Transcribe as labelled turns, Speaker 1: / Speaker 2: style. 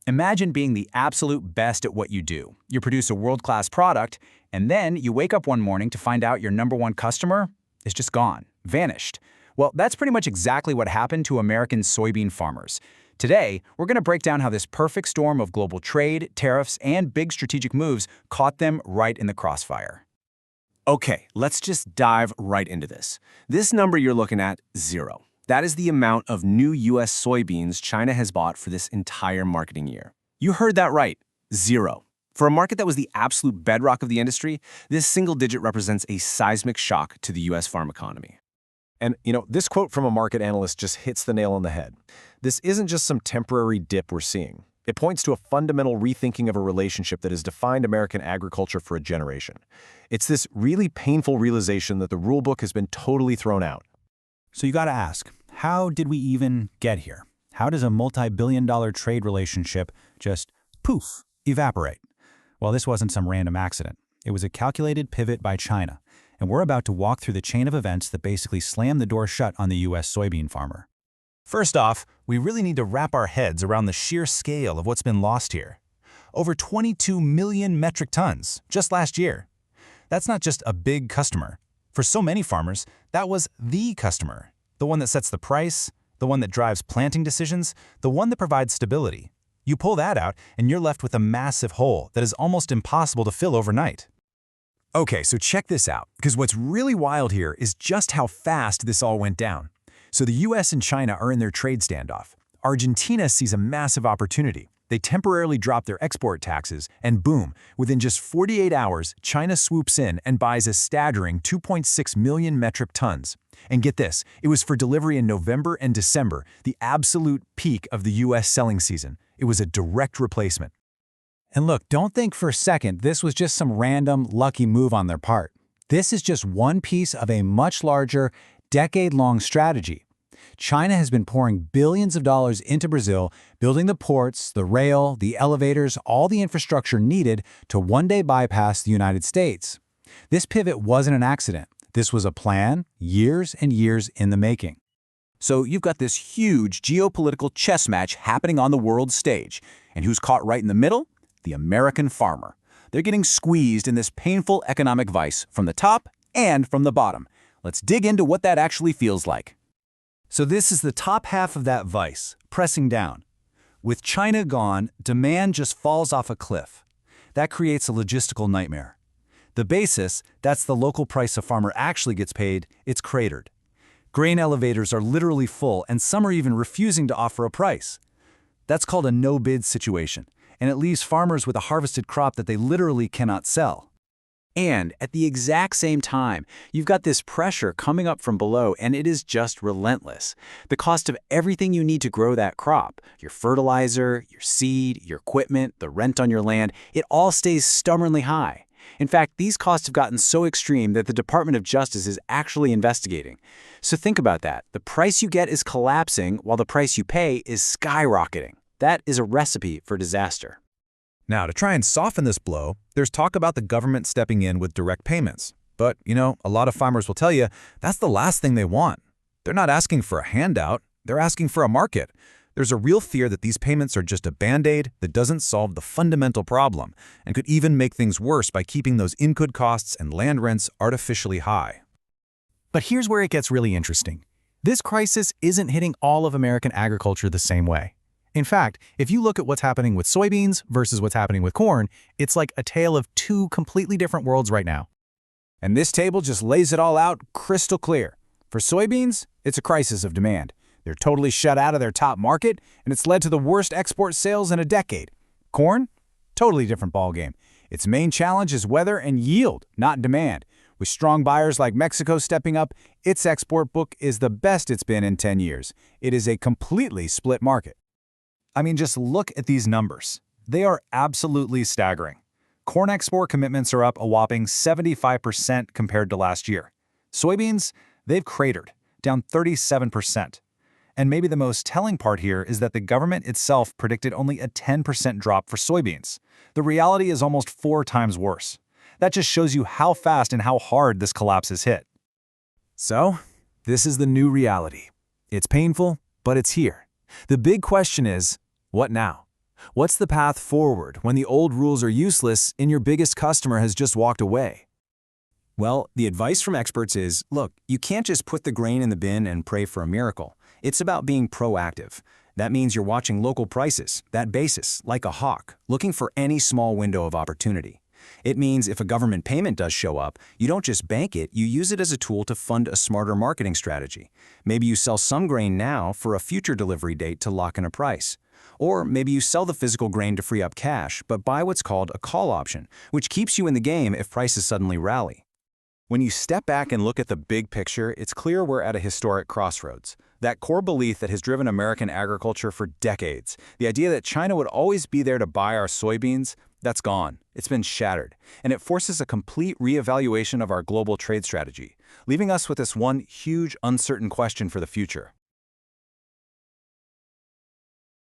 Speaker 1: Imagine being the absolute best at what you do. You produce a world-class product, and then you wake up one morning to find out your number one customer is just gone, vanished. Well, that's pretty much exactly what happened to American soybean farmers. Today, we're going to break down how this perfect storm of global trade, tariffs, and big strategic moves caught them right in the crossfire.
Speaker 2: Okay, let's just dive right into this. This number you're looking at, 0. That is the amount of new U.S. soybeans China has bought for this entire marketing year. You heard that right, 0. For a market that was the absolute bedrock of the industry, this single digit represents a seismic shock to the U.S. farm economy.
Speaker 3: And, this quote from a market analyst just hits the nail on the head. This isn't just some temporary dip we're seeing. It points to a fundamental rethinking of a relationship that has defined American agriculture for a generation. It's this really painful realization that the rulebook has been totally thrown out.
Speaker 4: So you got to ask, how did we even get here? How does a multi-billion-dollar trade relationship just, poof, evaporate? Well, this wasn't some random accident. It was a calculated pivot by China, and we're about to walk through the chain of events that basically slammed the door shut on the U.S. soybean farmer. First off, we really need to wrap our heads around the sheer scale of what's been lost here. Over 22 million metric tons just last year. That's not just a big customer. For so many farmers, that was the customer, the one that sets the price, the one that drives planting decisions, the one that provides stability. You pull that out, and you're left with a massive hole that is almost impossible to fill overnight.
Speaker 5: Okay, so check this out, because what's really wild here is just how fast this all went down. So the US and China are in their trade standoff. Argentina sees a massive opportunity. They temporarily drop their export taxes, and boom, within just 48 hours, China swoops in and buys a staggering 2.6 million metric tons. And get this, it was for delivery in November and December, the absolute peak of the US selling season. It was a direct replacement.
Speaker 4: And look, don't think for a second this was just some random, lucky move on their part. This is just one piece of a much larger, decade-long strategy. China has been pouring billions of dollars into Brazil, building the ports, the rail, the elevators, all the infrastructure needed to one day bypass the United States. This pivot wasn't an accident. This was a plan, years and years in the making.
Speaker 1: So you've got this huge geopolitical chess match happening on the world stage. And who's caught right in the middle? The American farmer. They're getting squeezed in this painful economic vice from the top and from the bottom. Let's dig into what that actually feels like.
Speaker 4: So this is the top half of that vice, pressing down. With China gone, demand just falls off a cliff. That creates a logistical nightmare. The basis, that's the local price a farmer actually gets paid, it's cratered. Grain elevators are literally full, and some are even refusing to offer a price. That's called a no-bid situation, and it leaves farmers with a harvested crop that they literally cannot sell.
Speaker 1: And at the exact same time, you've got this pressure coming up from below, and it is just relentless. The cost of everything you need to grow that crop, your fertilizer, your seed, your equipment, the rent on your land, it all stays stubbornly high. In fact, these costs have gotten so extreme that the Department of Justice is actually investigating. So think about that. The price you get is collapsing while the price you pay is skyrocketing. That is a recipe for disaster.
Speaker 5: Now, to try and soften this blow, there's talk about the government stepping in with direct payments. But, a lot of farmers will tell you that's the last thing they want. They're not asking for a handout, they're asking for a market. There's a real fear that these payments are just a band-aid that doesn't solve the fundamental problem and could even make things worse by keeping those input costs and land rents artificially high.
Speaker 4: But here's where it gets really interesting. This crisis isn't hitting all of American agriculture the same way. In fact, if you look at what's happening with soybeans versus what's happening with corn, it's like a tale of two completely different worlds right now.
Speaker 1: And this table just lays it all out crystal clear. For soybeans, it's a crisis of demand. They're totally shut out of their top market, and it's led to the worst export sales in a decade. Corn? Totally different ballgame. Its main challenge is weather and yield, not demand. With strong buyers like Mexico stepping up, its export book is the best it's been in 10 years. It is a completely split market.
Speaker 4: I mean, just look at these numbers. They are absolutely staggering. Corn export commitments are up a whopping 75% compared to last year. Soybeans, they've cratered, down 37%. And maybe the most telling part here is that the government itself predicted only a 10% drop for soybeans. The reality is almost 4 times worse. That just shows you how fast and how hard this collapse has hit.
Speaker 5: So, this is the new reality. It's painful, but it's here. The big question is, what now? What's the path forward when the old rules are useless and your biggest customer has just walked away?
Speaker 6: Well, the advice from experts is, look, you can't just put the grain in the bin and pray for a miracle. It's about being proactive. That means you're watching local prices, that basis, like a hawk, looking for any small window of opportunity. It means if a government payment does show up, you don't just bank it, you use it as a tool to fund a smarter marketing strategy. Maybe you sell some grain now for a future delivery date to lock in a price. Or maybe you sell the physical grain to free up cash, but buy what's called a call option, which keeps you in the game if prices suddenly rally.
Speaker 3: When you step back and look at the big picture, it's clear we're at a historic crossroads. That core belief that has driven American agriculture for decades, the idea that China would always be there to buy our soybeans, that's gone. It's been shattered. And it forces a complete reevaluation of our global trade strategy, leaving us with this one huge, uncertain question for the future.